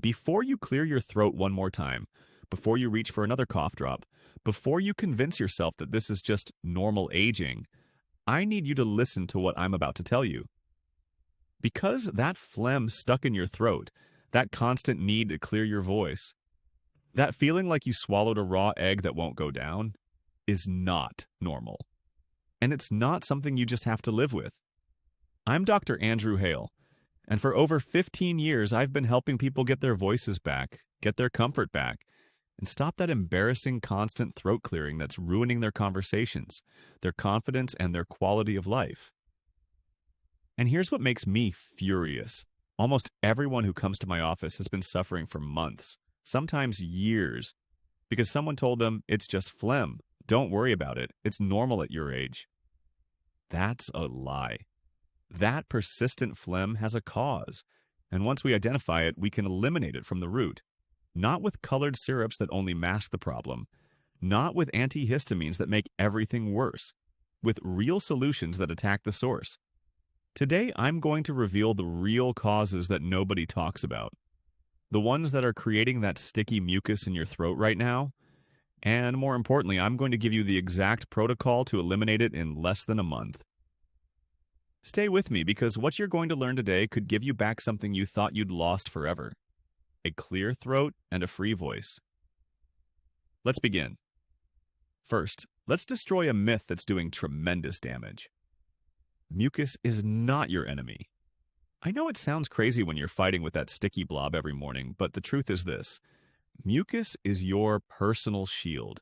Before you clear your throat one more time, before you reach for another cough drop, before you convince yourself that this is just normal aging, I need you to listen to what I'm about to tell you. Because that phlegm stuck in your throat, that constant need to clear your voice, that feeling like you swallowed a raw egg that won't go down, is not normal. And it's not something you just have to live with. I'm Dr. Andrew Hale, and for over 15 years, I've been helping people get their voices back, get their comfort back, and stop that embarrassing constant throat clearing that's ruining their conversations, their confidence, and their quality of life. And here's what makes me furious. Almost everyone who comes to my office has been suffering for months, sometimes years, because someone told them it's just phlegm. Don't worry about it. It's normal at your age. That's a lie. That persistent phlegm has a cause, and once we identify it, we can eliminate it from the root. Not with colored syrups that only mask the problem, not with antihistamines that make everything worse, with real solutions that attack the source. Today, I'm going to reveal the real causes that nobody talks about, the ones that are creating that sticky mucus in your throat right now, and more importantly, I'm going to give you the exact protocol to eliminate it in less than a month. Stay with me because what you're going to learn today could give you back something you thought you'd lost forever: a clear throat and a free voice. Let's begin. First, let's destroy a myth that's doing tremendous damage. Mucus is not your enemy. I know it sounds crazy when you're fighting with that sticky blob every morning, but the truth is this: mucus is your personal shield,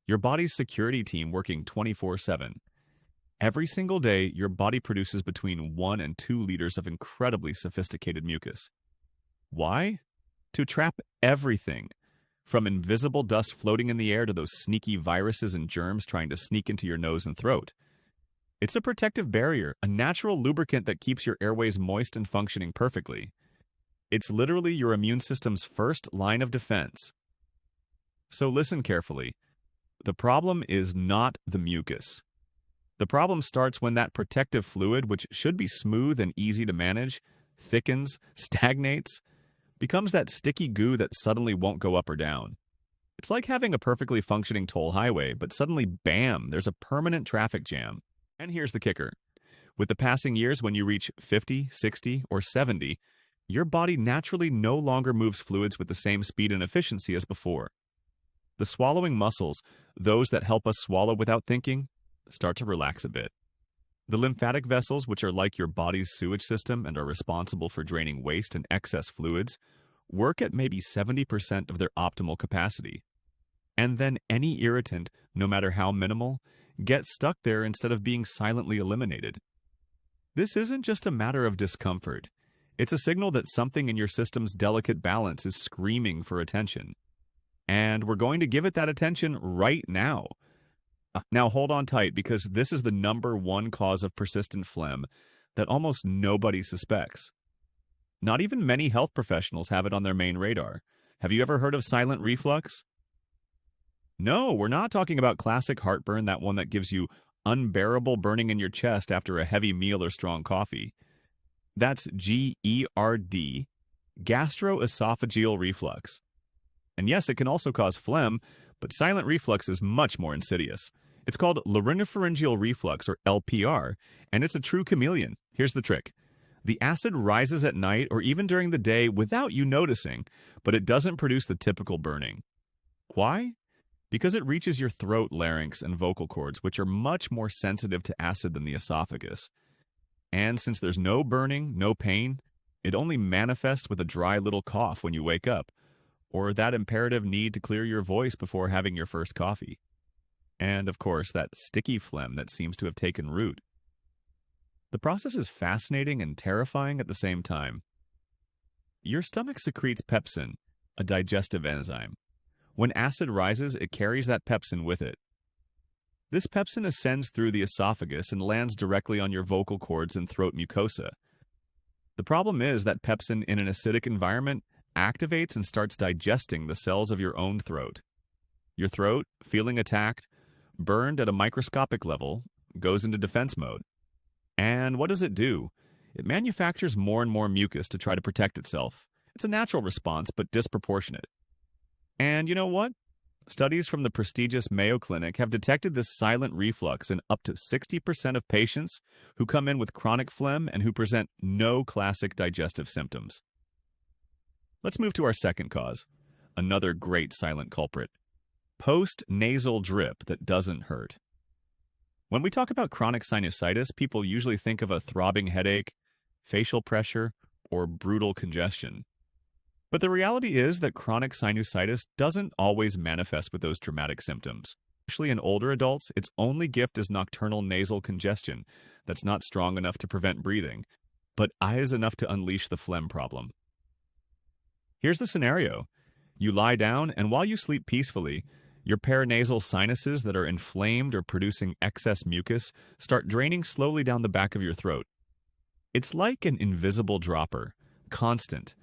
your body's security team working 24/7. Every single day, your body produces between 1 and 2 liters of incredibly sophisticated mucus. Why? To trap everything, from invisible dust floating in the air to those sneaky viruses and germs trying to sneak into your nose and throat. It's a protective barrier, a natural lubricant that keeps your airways moist and functioning perfectly. It's literally your immune system's first line of defense. So listen carefully. The problem is not the mucus. The problem starts when that protective fluid, which should be smooth and easy to manage, thickens, stagnates, becomes that sticky goo that suddenly won't go up or down. It's like having a perfectly functioning toll highway, but suddenly, bam, there's a permanent traffic jam. And here's the kicker. With the passing years, when you reach 50, 60, or 70, your body naturally no longer moves fluids with the same speed and efficiency as before. The swallowing muscles, those that help us swallow without thinking, start to relax a bit. The lymphatic vessels, which are like your body's sewage system and are responsible for draining waste and excess fluids, work at maybe 70% of their optimal capacity. And then any irritant, no matter how minimal, gets stuck there instead of being silently eliminated. This isn't just a matter of discomfort. It's a signal that something in your system's delicate balance is screaming for attention. And we're going to give it that attention right now. Now hold on tight, because this is the #1 cause of persistent phlegm that almost nobody suspects. Not even many health professionals have it on their main radar. Have you ever heard of silent reflux? No, we're not talking about classic heartburn, that one that gives you unbearable burning in your chest after a heavy meal or strong coffee. That's GERD, gastroesophageal reflux. And yes, it can also cause phlegm, but silent reflux is much more insidious. It's called laryngopharyngeal reflux, or LPR, and it's a true chameleon. Here's the trick. The acid rises at night or even during the day without you noticing, but it doesn't produce the typical burning. Why? Because it reaches your throat, larynx, and vocal cords, which are much more sensitive to acid than the esophagus. And since there's no burning, no pain, it only manifests with a dry little cough when you wake up, or that imperative need to clear your voice before having your first coffee. And, of course, that sticky phlegm that seems to have taken root. The process is fascinating and terrifying at the same time. Your stomach secretes pepsin, a digestive enzyme. When acid rises, it carries that pepsin with it. This pepsin ascends through the esophagus and lands directly on your vocal cords and throat mucosa. The problem is that pepsin in an acidic environment activates and starts digesting the cells of your own throat. Your throat, feeling attacked, burned at a microscopic level, goes into defense mode. And what does it do? It manufactures more and more mucus to try to protect itself. It's a natural response, but disproportionate. And you know what? Studies from the prestigious Mayo Clinic have detected this silent reflux in up to 60% of patients who come in with chronic phlegm and who present no classic digestive symptoms. Let's move to our second cause, another great silent culprit: post-nasal drip that doesn't hurt. When we talk about chronic sinusitis, people usually think of a throbbing headache, facial pressure, or brutal congestion. But the reality is that chronic sinusitis doesn't always manifest with those dramatic symptoms. Especially in older adults, its only gift is nocturnal nasal congestion that's not strong enough to prevent breathing, but is enough to unleash the phlegm problem. Here's the scenario. You lie down, and while you sleep peacefully, your paranasal sinuses that are inflamed or producing excess mucus start draining slowly down the back of your throat. It's like an invisible dropper, constant,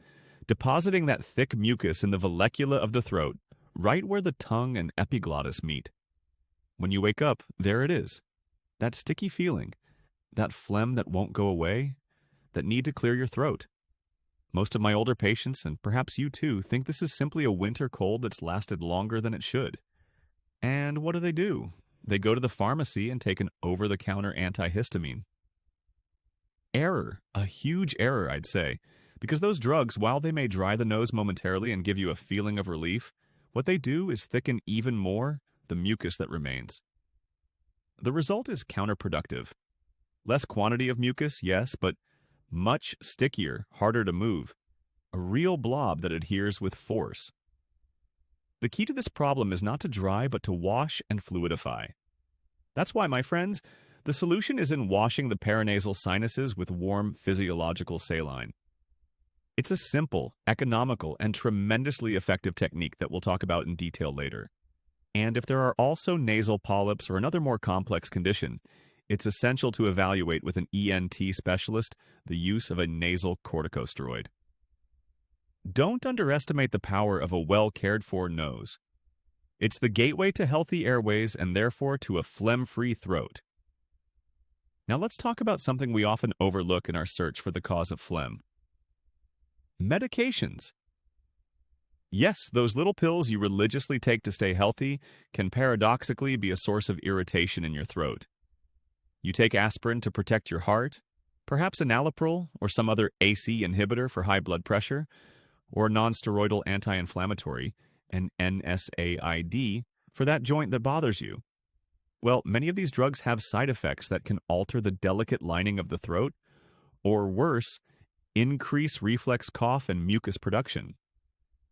depositing that thick mucus in the vallecula of the throat, right where the tongue and epiglottis meet. When you wake up, there it is. That sticky feeling, that phlegm that won't go away, that need to clear your throat. Most of my older patients, and perhaps you too, think this is simply a winter cold that's lasted longer than it should. And what do? They go to the pharmacy and take an over-the-counter antihistamine. Error, a huge error, I'd say. Because those drugs, while they may dry the nose momentarily and give you a feeling of relief, what they do is thicken even more the mucus that remains. The result is counterproductive. Less quantity of mucus, yes, but much stickier, harder to move. A real blob that adheres with force. The key to this problem is not to dry, but to wash and fluidify. That's why, my friends, the solution is in washing the paranasal sinuses with warm physiological saline. It's a simple, economical, and tremendously effective technique that we'll talk about in detail later. And if there are also nasal polyps or another more complex condition, it's essential to evaluate with an ENT specialist the use of a nasal corticosteroid. Don't underestimate the power of a well-cared-for nose. It's the gateway to healthy airways and therefore to a phlegm-free throat. Now let's talk about something we often overlook in our search for the cause of phlegm. Medications. Yes, those little pills you religiously take to stay healthy can paradoxically be a source of irritation in your throat. You take aspirin to protect your heart, perhaps enalapril or some other AC inhibitor for high blood pressure, or a nonsteroidal anti-inflammatory, an NSAID, for that joint that bothers you. Well, many of these drugs have side effects that can alter the delicate lining of the throat, or worse, increase reflex cough and mucus production.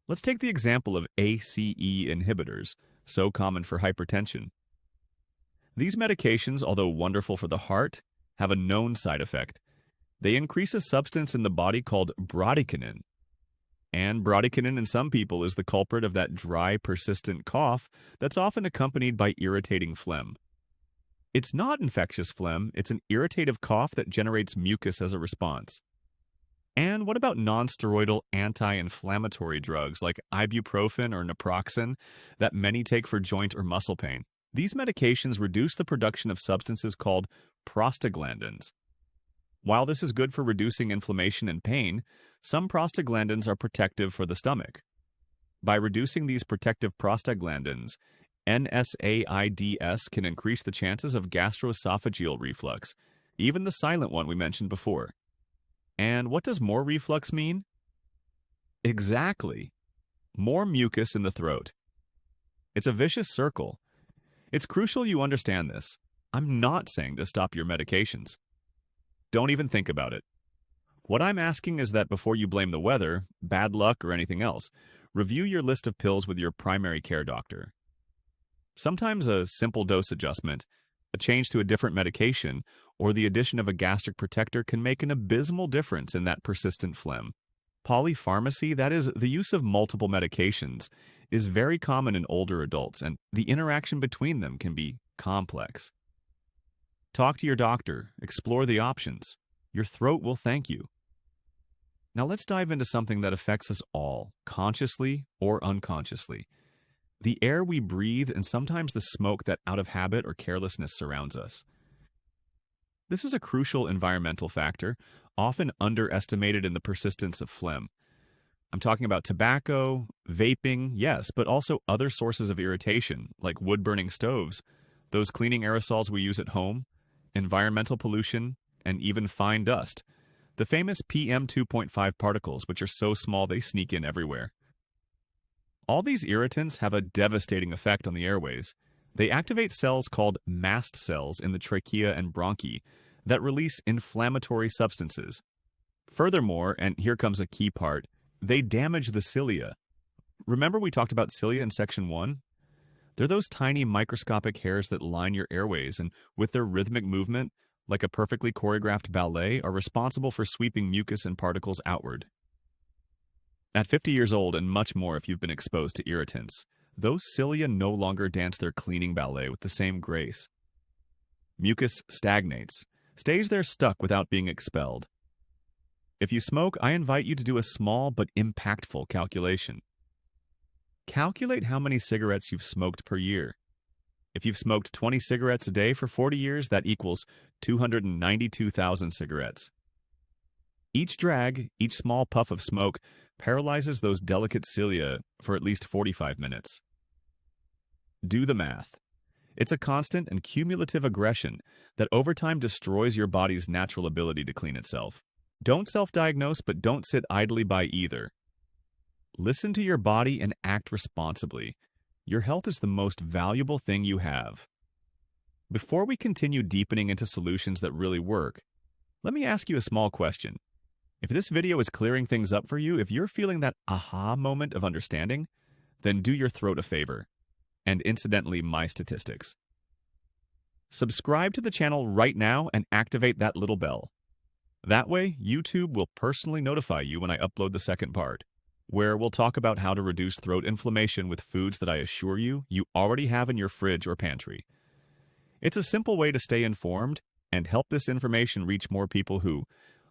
Let's take the example of ACE inhibitors, so common for hypertension. These medications, although wonderful for the heart, have a known side effect. They increase a substance in the body called bradykinin. And bradykinin in some people is the culprit of that dry, persistent cough that's often accompanied by irritating phlegm. It's not infectious phlegm, it's an irritative cough that generates mucus as a response. And what about nonsteroidal anti-inflammatory drugs like ibuprofen or naproxen that many take for joint or muscle pain? These medications reduce the production of substances called prostaglandins. While this is good for reducing inflammation and pain, some prostaglandins are protective for the stomach. By reducing these protective prostaglandins, NSAIDs can increase the chances of gastroesophageal reflux, even the silent one we mentioned before. And what does more reflux mean? Exactly. More mucus in the throat. It's a vicious circle. It's crucial you understand this. I'm not saying to stop your medications. Don't even think about it. What I'm asking is that before you blame the weather, bad luck, or anything else, review your list of pills with your primary care doctor. Sometimes a simple dose adjustment, a change to a different medication, or the addition of a gastric protector can make an abysmal difference in that persistent phlegm. Polypharmacy, that is, the use of multiple medications, is very common in older adults, and the interaction between them can be complex. Talk to your doctor, explore the options. Your throat will thank you. Now let's dive into something that affects us all, consciously or unconsciously. The air we breathe and sometimes the smoke that out of habit or carelessness surrounds us. This is a crucial environmental factor, often underestimated in the persistence of phlegm. I'm talking about tobacco, vaping, yes, but also other sources of irritation, like wood-burning stoves, those cleaning aerosols we use at home, environmental pollution, and even fine dust, the famous PM 2.5 particles, which are so small they sneak in everywhere. All these irritants have a devastating effect on the airways. They activate cells called mast cells in the trachea and bronchi that release inflammatory substances. Furthermore, and here comes a key part, they damage the cilia. Remember we talked about cilia in section 1? They're those tiny microscopic hairs that line your airways and, with their rhythmic movement, like a perfectly choreographed ballet, are responsible for sweeping mucus and particles outward. At 50 years old and much more if you've been exposed to irritants, those cilia no longer dance their cleaning ballet with the same grace. Mucus stagnates, stays there stuck without being expelled. If you smoke, I invite you to do a small but impactful calculation. Calculate how many cigarettes you've smoked per year. If you've smoked 20 cigarettes a day for 40 years, that equals 292,000 cigarettes. Each drag, each small puff of smoke, paralyzes those delicate cilia for at least 45 minutes. Do the math. It's a constant and cumulative aggression that over time destroys your body's natural ability to clean itself. Don't self-diagnose, but don't sit idly by either. Listen to your body and act responsibly. Your health is the most valuable thing you have. Before we continue deepening into solutions that really work, let me ask you a small question. If this video is clearing things up for you, if you're feeling that aha moment of understanding, then do your throat a favor. And incidentally, my statistics. Subscribe to the channel right now and activate that little bell. That way, YouTube will personally notify you when I upload the second part, where we'll talk about how to reduce throat inflammation with foods that I assure you already have in your fridge or pantry. It's a simple way to stay informed and help this information reach more people who,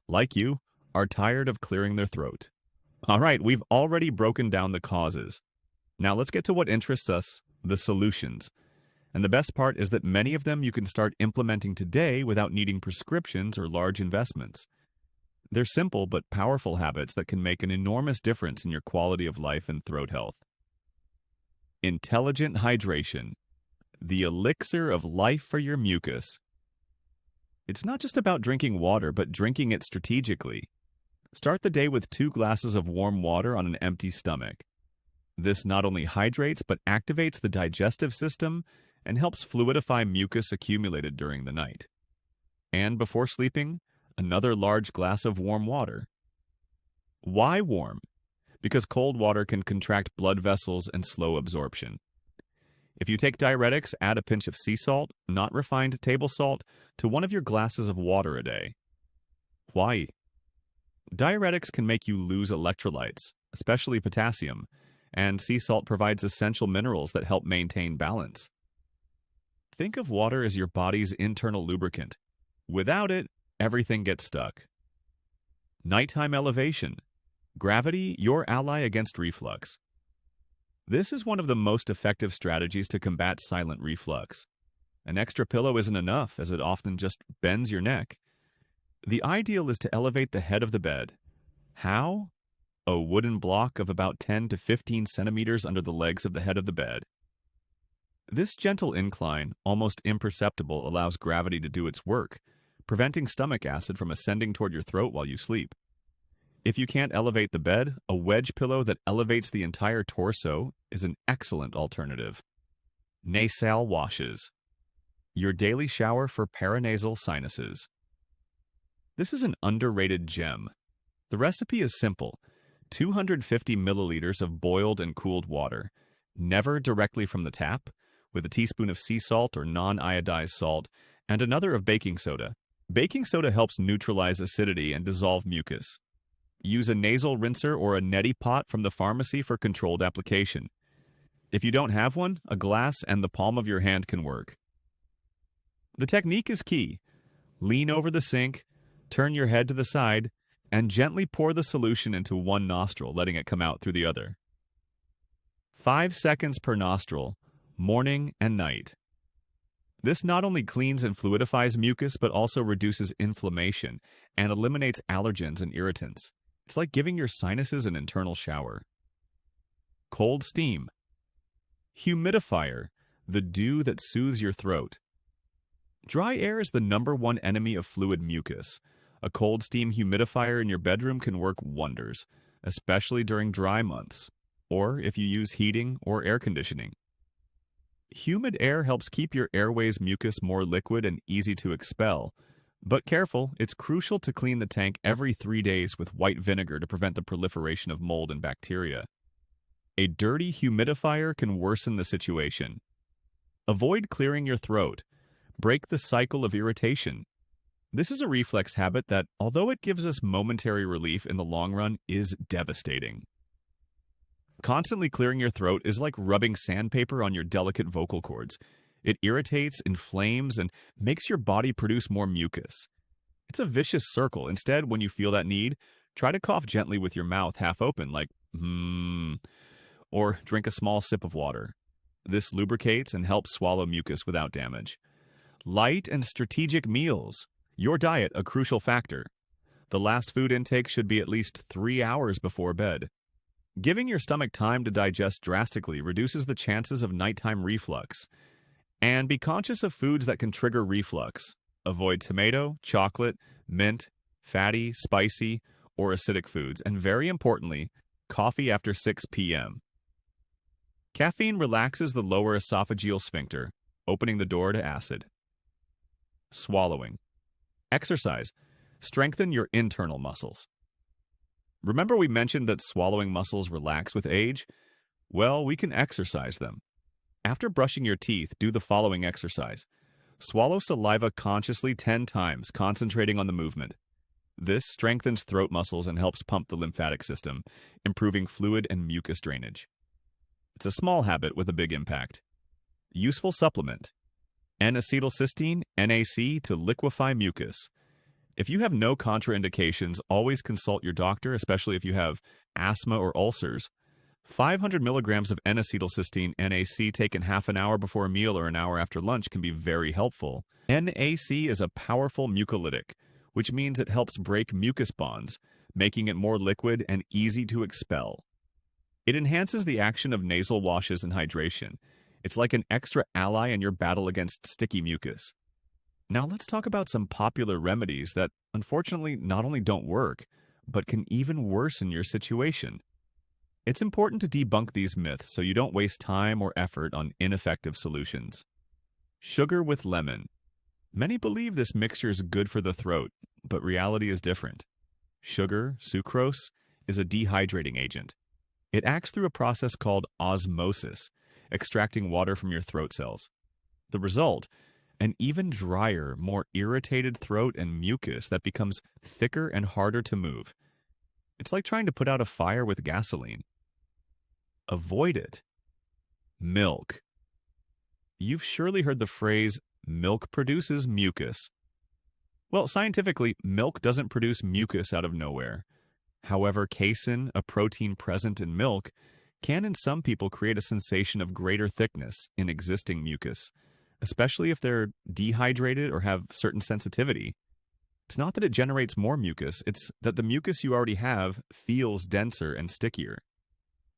like you, are tired of clearing their throat. All right, we've already broken down the causes. Now let's get to what interests us, the solutions. And the best part is that many of them you can start implementing today without needing prescriptions or large investments. They're simple but powerful habits that can make an enormous difference in your quality of life and throat health. Intelligent hydration, the elixir of life for your mucus. It's not just about drinking water, but drinking it strategically. Start the day with 2 glasses of warm water on an empty stomach. This not only hydrates but activates the digestive system and helps fluidify mucus accumulated during the night. And before sleeping, another large glass of warm water. Why warm? Because cold water can contract blood vessels and slow absorption. If you take diuretics, add a pinch of sea salt, not refined table salt, to one of your glasses of water a day. Why? Diuretics can make you lose electrolytes, especially potassium, and sea salt provides essential minerals that help maintain balance. Think of water as your body's internal lubricant. Without it, everything gets stuck. Nighttime elevation. Gravity, your ally against reflux. This is one of the most effective strategies to combat silent reflux. An extra pillow isn't enough, as it often just bends your neck. The ideal is to elevate the head of the bed. How? A wooden block of about 10 to 15 centimeters under the legs of the head of the bed. This gentle incline, almost imperceptible, allows gravity to do its work, preventing stomach acid from ascending toward your throat while you sleep. If you can't elevate the bed, a wedge pillow that elevates the entire torso is an excellent alternative. Nasal washes. Your daily shower for paranasal sinuses. This is an underrated gem. The recipe is simple. 250 milliliters of boiled and cooled water, never directly from the tap, with a teaspoon of sea salt or non-iodized salt, and another of baking soda. Baking soda helps neutralize acidity and dissolve mucus. Use a nasal rinser or a neti pot from the pharmacy for controlled application. If you don't have one, a glass and the palm of your hand can work. The technique is key. Lean over the sink, turn your head to the side, and gently pour the solution into one nostril, letting it come out through the other. 5 seconds per nostril, morning and night. This not only cleans and fluidifies mucus, but also reduces inflammation and eliminates allergens and irritants. It's like giving your sinuses an internal shower. Cold steam. Humidifier, the dew that soothes your throat. Dry air is the #1 enemy of fluid mucus. A cold steam humidifier in your bedroom can work wonders, especially during dry months, or if you use heating or air conditioning. Humid air helps keep your airways mucus more liquid and easy to expel. But careful, it's crucial to clean the tank every 3 days with white vinegar to prevent the proliferation of mold and bacteria. A dirty humidifier can worsen the situation. Avoid clearing your throat. Break the cycle of irritation. This is a reflex habit that, although it gives us momentary relief in the long run, is devastating. Constantly clearing your throat is like rubbing sandpaper on your delicate vocal cords. It irritates, inflames, and makes your body produce more mucus. It's a vicious circle. Instead, when you feel that need, try to cough gently with your mouth half open, like, or drink a small sip of water. This lubricates and helps swallow mucus without damage. Light and strategic meals. Your diet, a crucial factor. The last food intake should be at least 3 hours before bed. Giving your stomach time to digest drastically reduces the chances of nighttime reflux. And be conscious of foods that can trigger reflux. Avoid tomato, chocolate, mint, fatty, spicy, or acidic foods. And very importantly, coffee after 6 p.m. Caffeine relaxes the lower esophageal sphincter, opening the door to acid. Swallowing. Exercise. Strengthen your internal muscles. Remember we mentioned that swallowing muscles relax with age? Well, we can exercise them. After brushing your teeth, do the following exercise. Swallow saliva consciously 10 times, concentrating on the movement. This strengthens throat muscles and helps pump the lymphatic system, improving fluid and mucus drainage. It's a small habit with a big impact. Useful supplement. N-acetylcysteine, NAC, to liquefy mucus. If you have no contraindications, always consult your doctor, especially if you have asthma or ulcers. 500 milligrams of N-acetylcysteine, NAC, taken half an hour before a meal or an hour after lunch can be very helpful. NAC is a powerful mucolytic, which means it helps break mucus bonds, making it more liquid and easy to expel. It enhances the action of nasal washes and hydration. It's like an extra ally in your battle against sticky mucus. Now let's talk about some popular remedies that unfortunately not only don't work, but can even worsen your situation. It's important to debunk these myths so you don't waste time or effort on ineffective solutions. Sugar with lemon. Many believe this mixture is good for the throat, but reality is different. Sugar, sucrose, is a dehydrating agent. It acts through a process called osmosis, extracting water from your throat cells. The result? An even drier, more irritated throat and mucus that becomes thicker and harder to move. It's like trying to put out a fire with gasoline. Avoid it. Milk. You've surely heard the phrase, milk produces mucus. Well, scientifically, milk doesn't produce mucus out of nowhere. However, casein, a protein present in milk, can in some people create a sensation of greater thickness in existing mucus, especially if they're dehydrated or have certain sensitivity. It's not that it generates more mucus, it's that the mucus you already have feels denser and stickier.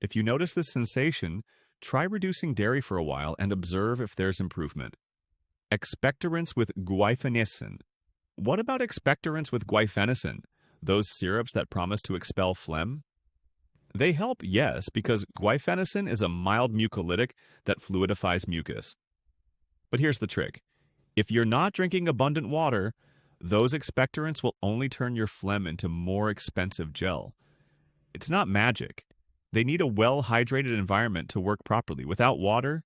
If you notice this sensation, try reducing dairy for a while and observe if there's improvement. Expectorants with guaifenesin. What about expectorants with guaifenesin, those syrups that promise to expel phlegm? They help, yes, because guaifenesin is a mild mucolytic that fluidifies mucus. But here's the trick. If you're not drinking abundant water, those expectorants will only turn your phlegm into more expensive gel. It's not magic. They need a well-hydrated environment to work properly. Without water,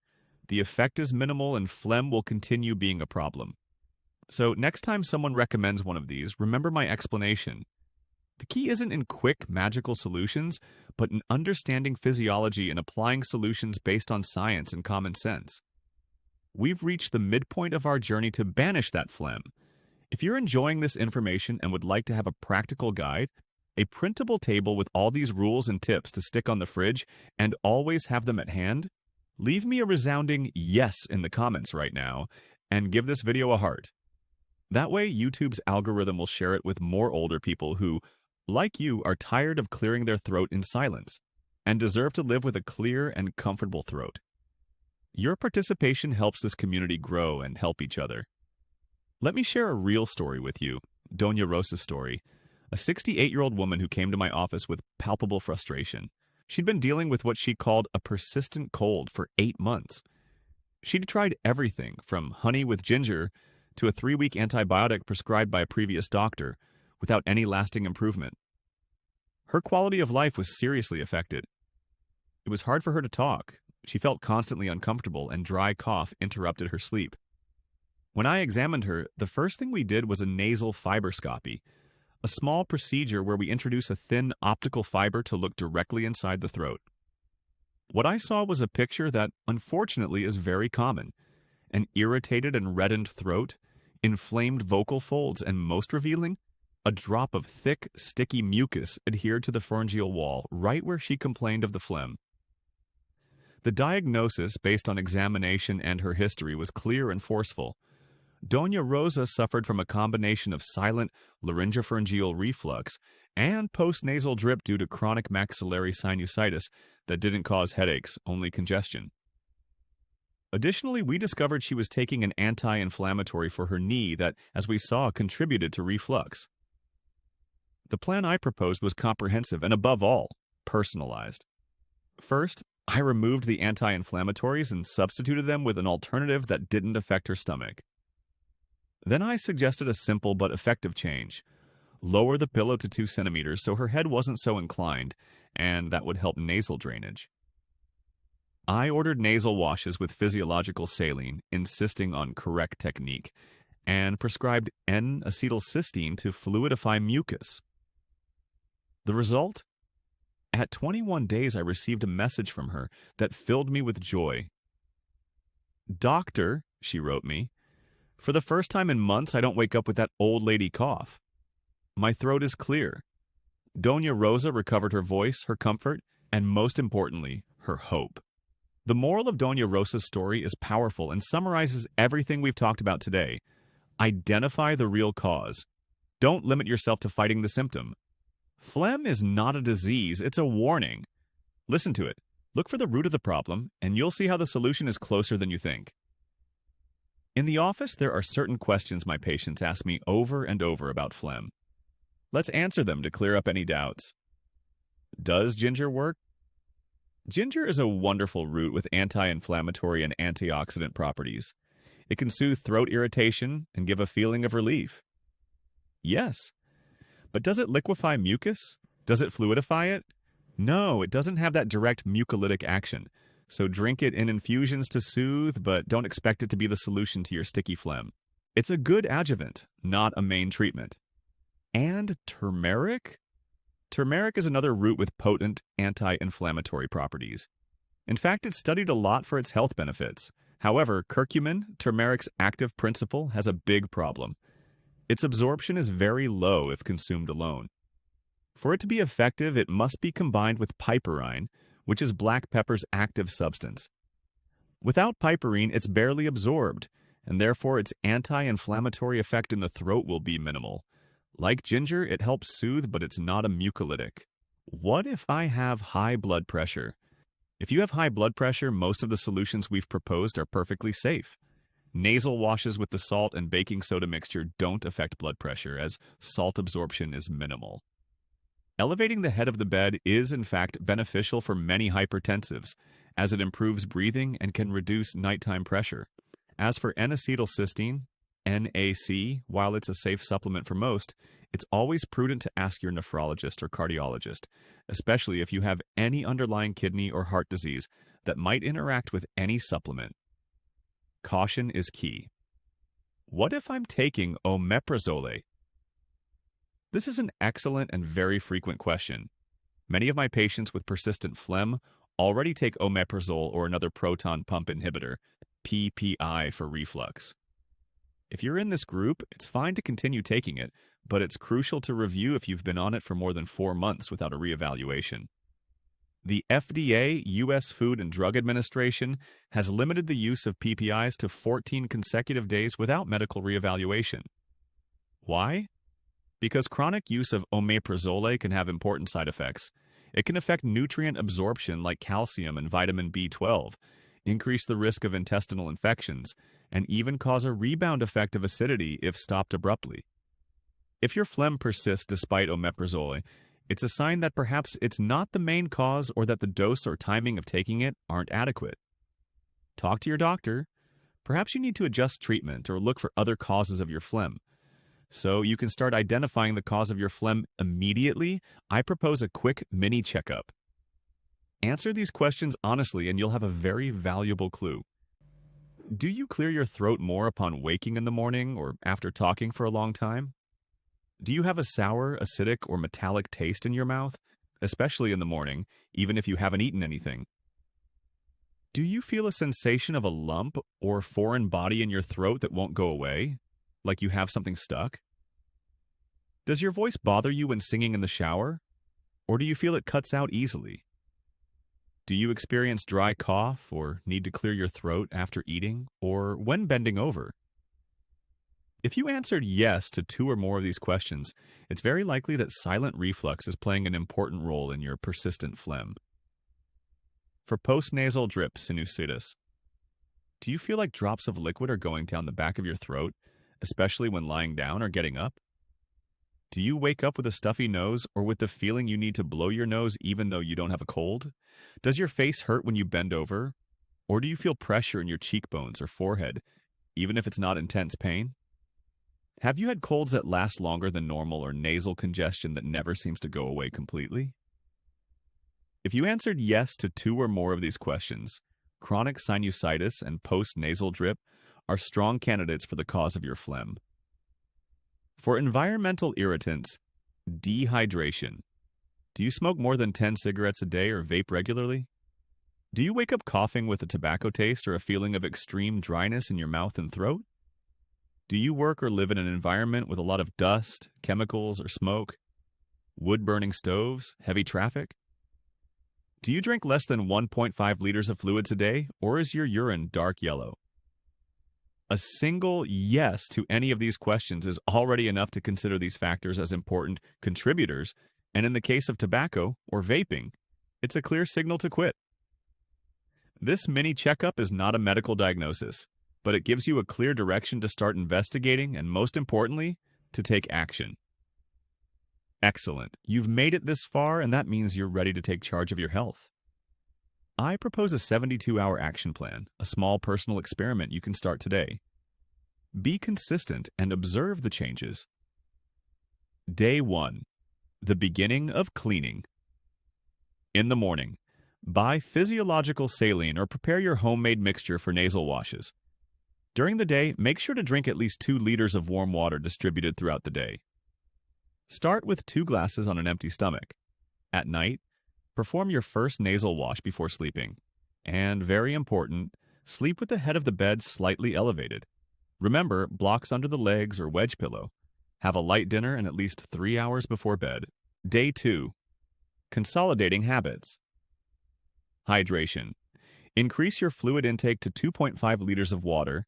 the effect is minimal and phlegm will continue being a problem. So next time someone recommends one of these, remember my explanation. The key isn't in quick, magical solutions, but in understanding physiology and applying solutions based on science and common sense. We've reached the midpoint of our journey to banish that phlegm. If you're enjoying this information and would like to have a practical guide, a printable table with all these rules and tips to stick on the fridge and always have them at hand, leave me a resounding yes in the comments right now and give this video a heart. That way, YouTube's algorithm will share it with more older people who like you, are tired of clearing their throat in silence and deserve to live with a clear and comfortable throat. Your participation helps this community grow and help each other. Let me share a real story with you, Doña Rosa's story, a 68-year-old woman who came to my office with palpable frustration. She'd been dealing with what she called a persistent cold for 8 months. She'd tried everything from honey with ginger to a 3-week antibiotic prescribed by a previous doctor without any lasting improvement. Her quality of life was seriously affected. It was hard for her to talk. She felt constantly uncomfortable, and dry cough interrupted her sleep. When I examined her, the first thing we did was a nasal fibroscopy, a small procedure where we introduce a thin optical fiber to look directly inside the throat. What I saw was a picture that, unfortunately, is very common: an irritated and reddened throat, inflamed vocal folds, and most revealing, a drop of thick, sticky mucus adhered to the pharyngeal wall right where she complained of the phlegm. The diagnosis, based on examination and her history, was clear and forceful. Doña Rosa suffered from a combination of silent laryngopharyngeal reflux and postnasal drip due to chronic maxillary sinusitis that didn't cause headaches, only congestion. Additionally, we discovered she was taking an anti-inflammatory for her knee that, as we saw, contributed to reflux. The plan I proposed was comprehensive and, above all, personalized. First, I removed the anti-inflammatories and substituted them with an alternative that didn't affect her stomach. Then I suggested a simple but effective change: lower the pillow to 2 centimeters so her head wasn't so inclined, and that would help nasal drainage. I ordered nasal washes with physiological saline, insisting on correct technique, and prescribed N-acetylcysteine to fluidify mucus. The result? At 21 days, I received a message from her that filled me with joy. "Doctor," she wrote me, "for the first time in months, I don't wake up with that old lady cough. My throat is clear." Doña Rosa recovered her voice, her comfort, and most importantly, her hope. The moral of Doña Rosa's story is powerful and summarizes everything we've talked about today. Identify the real cause. Don't limit yourself to fighting the symptom. Phlegm is not a disease, it's a warning. Listen to it, look for the root of the problem, and you'll see how the solution is closer than you think. In the office, there are certain questions my patients ask me over and over about phlegm. Let's answer them to clear up any doubts. Does ginger work? Ginger is a wonderful root with anti-inflammatory and antioxidant properties. It can soothe throat irritation and give a feeling of relief. Yes. But does it liquefy mucus? Does it fluidify it? No, it doesn't have that direct mucolytic action. So drink it in infusions to soothe, but don't expect it to be the solution to your sticky phlegm. It's a good adjuvant, not a main treatment. And turmeric? Turmeric is another root with potent anti-inflammatory properties. In fact, it's studied a lot for its health benefits. However, curcumin, turmeric's active principle, has a big problem. Its absorption is very low if consumed alone. For it to be effective, it must be combined with piperine, which is black pepper's active substance. Without piperine, it's barely absorbed, and therefore its anti-inflammatory effect in the throat will be minimal. Like ginger, it helps soothe, but it's not a mucolytic. What if I have high blood pressure? If you have high blood pressure, most of the solutions we've proposed are perfectly safe. Nasal washes with the salt and baking soda mixture don't affect blood pressure, as salt absorption is minimal. Elevating the head of the bed is, in fact, beneficial for many hypertensives, as it improves breathing and can reduce nighttime pressure. As for N-acetylcysteine, NAC, while it's a safe supplement for most, it's always prudent to ask your nephrologist or cardiologist, especially if you have any underlying kidney or heart disease that might interact with any supplement. Caution is key. What if I'm taking omeprazole? This is an excellent and very frequent question. Many of my patients with persistent phlegm already take omeprazole or another proton pump inhibitor, PPI for reflux. If you're in this group, it's fine to continue taking it, but it's crucial to review if you've been on it for more than 4 months without a reevaluation. The FDA, U.S. Food and Drug Administration, has limited the use of PPIs to 14 consecutive days without medical reevaluation. Why? Because chronic use of omeprazole can have important side effects. It can affect nutrient absorption like calcium and vitamin B12, increase the risk of intestinal infections, and even cause a rebound effect of acidity if stopped abruptly. If your phlegm persists despite omeprazole, it's a sign that perhaps it's not the main cause or that the dose or timing of taking it aren't adequate. Talk to your doctor. Perhaps you need to adjust treatment or look for other causes of your phlegm. So you can start identifying the cause of your phlegm immediately. I propose a quick mini checkup. Answer these questions honestly and you'll have a very valuable clue. Do you clear your throat more upon waking in the morning or after talking for a long time? Do you have a sour, acidic, or metallic taste in your mouth, especially in the morning, even if you haven't eaten anything? Do you feel a sensation of a lump or foreign body in your throat that won't go away, like you have something stuck? Does your voice bother you when singing in the shower, or do you feel it cuts out easily? Do you experience dry cough or need to clear your throat after eating or when bending over? If you answered yes to 2 or more of these questions, it's very likely that silent reflux is playing an important role in your persistent phlegm. For postnasal drip sinusitis, do you feel like drops of liquid are going down the back of your throat, especially when lying down or getting up? Do you wake up with a stuffy nose or with the feeling you need to blow your nose even though you don't have a cold? Does your face hurt when you bend over? Or do you feel pressure in your cheekbones or forehead, even if it's not intense pain? Have you had colds that last longer than normal or nasal congestion that never seems to go away completely? If you answered yes to 2 or more of these questions, chronic sinusitis and postnasal drip are strong candidates for the cause of your phlegm. For environmental irritants, dehydration. Do you smoke more than 10 cigarettes a day or vape regularly? Do you wake up coughing with a tobacco taste or a feeling of extreme dryness in your mouth and throat? Do you work or live in an environment with a lot of dust, chemicals, or smoke? Wood-burning stoves, heavy traffic? Do you drink less than 1.5 liters of fluids a day, or is your urine dark yellow? A single yes to any of these questions is already enough to consider these factors as important contributors, and in the case of tobacco or vaping, it's a clear signal to quit. This mini checkup is not a medical diagnosis, but it gives you a clear direction to start investigating and, most importantly, to take action. Excellent. You've made it this far, and that means you're ready to take charge of your health. I propose a 72-hour action plan, a small personal experiment you can start today. Be consistent and observe the changes. Day 1. The beginning of cleaning. In the morning, buy physiological saline or prepare your homemade mixture for nasal washes. During the day, make sure to drink at least 2 liters of warm water distributed throughout the day. Start with 2 glasses on an empty stomach. At night, perform your first nasal wash before sleeping. And, very important, sleep with the head of the bed slightly elevated. Remember, blocks under the legs or wedge pillow. Have a light dinner and at least 3 hours before bed. Day 2. Consolidating habits. Hydration. Increase your fluid intake to 2.5 liters of water,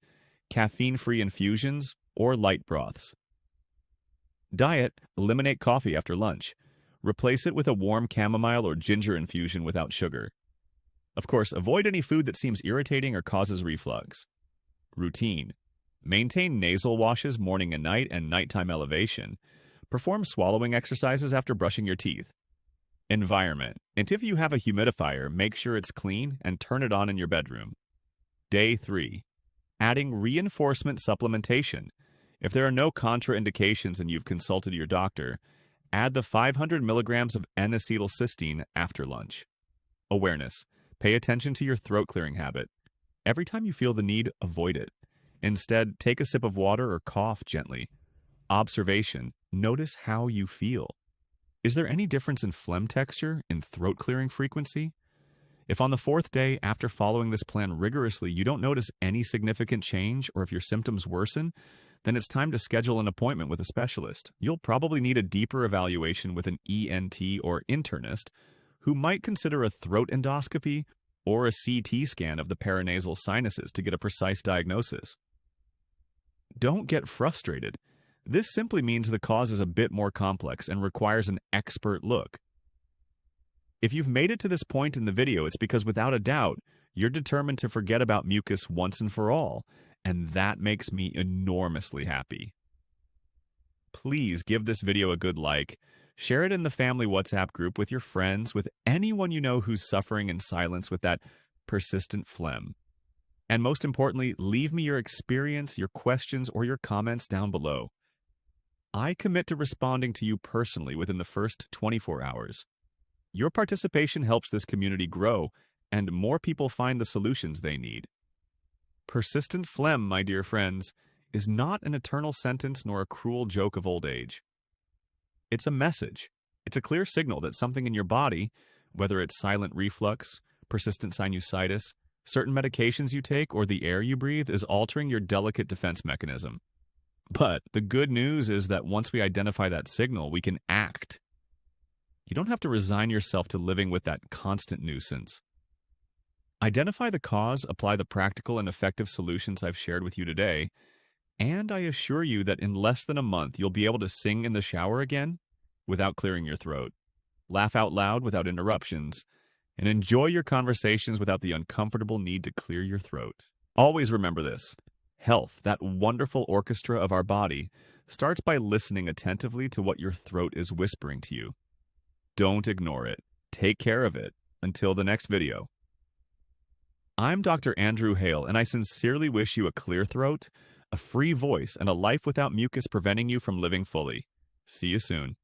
caffeine-free infusions, or light broths. Diet. Eliminate coffee after lunch. Replace it with a warm chamomile or ginger infusion without sugar. Of course, avoid any food that seems irritating or causes reflux. Routine. Maintain nasal washes morning and night and nighttime elevation. Perform swallowing exercises after brushing your teeth. Environment. And if you have a humidifier, make sure it's clean and turn it on in your bedroom. Day 3. Adding reinforcement supplementation. If there are no contraindications and you've consulted your doctor, add the 500 milligrams of N-acetylcysteine after lunch. Awareness. Pay attention to your throat clearing habit. Every time you feel the need, avoid it. Instead, take a sip of water or cough gently. Observation. Notice how you feel. Is there any difference in phlegm texture, in throat clearing frequency? If on the 4th day after following this plan rigorously you don't notice any significant change or if your symptoms worsen, then it's time to schedule an appointment with a specialist. You'll probably need a deeper evaluation with an ENT or internist who might consider a throat endoscopy or a CT scan of the paranasal sinuses to get a precise diagnosis. Don't get frustrated. This simply means the cause is a bit more complex and requires an expert look. If you've made it to this point in the video, it's because without a doubt, you're determined to forget about mucus once and for all, and that makes me enormously happy. Please give this video a good like, share it in the family WhatsApp group with your friends, with anyone you know who's suffering in silence with that persistent phlegm. And most importantly, leave me your experience, your questions, or your comments down below. I commit to responding to you personally within the first 24 hours. Your participation helps this community grow and more people find the solutions they need. Persistent phlegm, my dear friends, is not an eternal sentence nor a cruel joke of old age. It's a message. It's a clear signal that something in your body, whether it's silent reflux, persistent sinusitis, certain medications you take, or the air you breathe, is altering your delicate defense mechanism. But the good news is that once we identify that signal, we can act. You don't have to resign yourself to living with that constant nuisance. Identify the cause, apply the practical and effective solutions I've shared with you today, and I assure you that in less than a month, you'll be able to sing in the shower again without clearing your throat, laugh out loud without interruptions, and enjoy your conversations without the uncomfortable need to clear your throat. Always remember this. Health, that wonderful orchestra of our body, starts by listening attentively to what your throat is whispering to you. Don't ignore it. Take care of it. Until the next video. I'm Dr. Andrew Hale, and I sincerely wish you a clear throat, a free voice, and a life without mucus preventing you from living fully. See you soon.